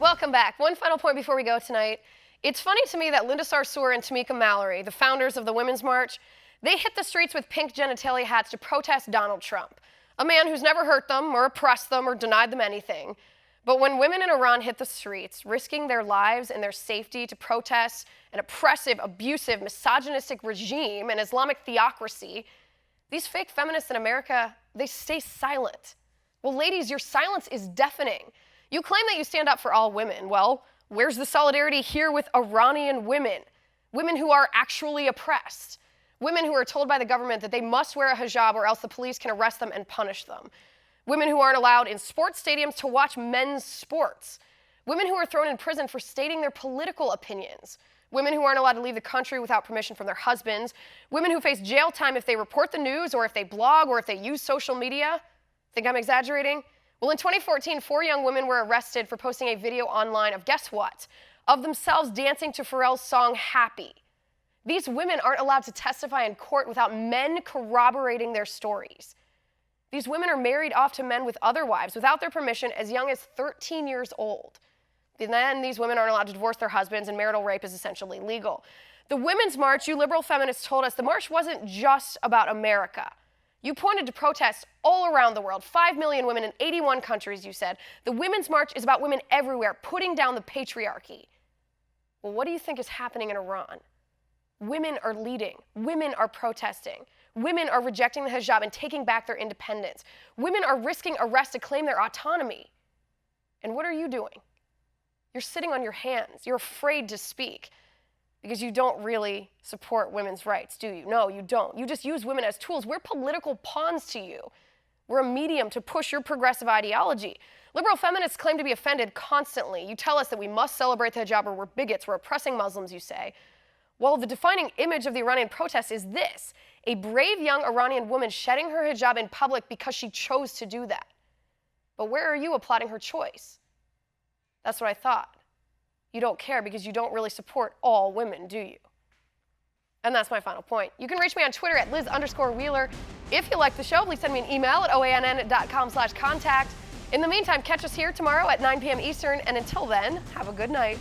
Welcome back. One final point before we go tonight. It's funny to me that Linda Sarsour and Tamika Mallory, the founders of the Women's March, they hit the streets with pink genitalia hats to protest Donald Trump, a man who's never hurt them or oppressed them or denied them anything. But when women in Iran hit the streets, risking their lives and their safety to protest an oppressive, abusive, misogynistic regime and Islamic theocracy, these fake feminists in America, they stay silent. Well, ladies, your silence is deafening. You claim that you stand up for all women. Well, where's the solidarity here with Iranian women? Women who are actually oppressed. Women who are told by the government that they must wear a hijab or else the police can arrest them and punish them. Women who aren't allowed in sports stadiums to watch men's sports. Women who are thrown in prison for stating their political opinions. Women who aren't allowed to leave the country without permission from their husbands. Women who face jail time if they report the news or if they blog or if they use social media. Think I'm exaggerating? Well, in 2014, 4 young women were arrested for posting a video online of, guess what? Of themselves dancing to Pharrell's song, Happy. These women aren't allowed to testify in court without men corroborating their stories. These women are married off to men with other wives without their permission as young as 13 years old. And then these women aren't allowed to divorce their husbands, and marital rape is essentially legal. The Women's March, you liberal feminists told us, the march wasn't just about America. You pointed to protests all around the world, 5 million women in 81 countries, you said. The Women's March is about women everywhere, putting down the patriarchy. Well, what do you think is happening in Iran? Women are leading. Women are protesting. Women are rejecting the hijab and taking back their independence. Women are risking arrest to claim their autonomy. And what are you doing? You're sitting on your hands. You're afraid to speak because you don't really support women's rights, do you? No, you don't. You just use women as tools. We're political pawns to you. We're a medium to push your progressive ideology. Liberal feminists claim to be offended constantly. You tell us that we must celebrate the hijab or we're bigots, we're oppressing Muslims, you say. Well, the defining image of the Iranian protest is this: a brave young Iranian woman shedding her hijab in public because she chose to do that. But where are you applauding her choice? That's what I thought. You don't care because you don't really support all women, do you? And that's my final point. You can reach me on Twitter at Liz_Wheeler. If you like the show, please send me an email at oann.com/contact. In the meantime, catch us here tomorrow at 9 p.m. Eastern. And until then, have a good night.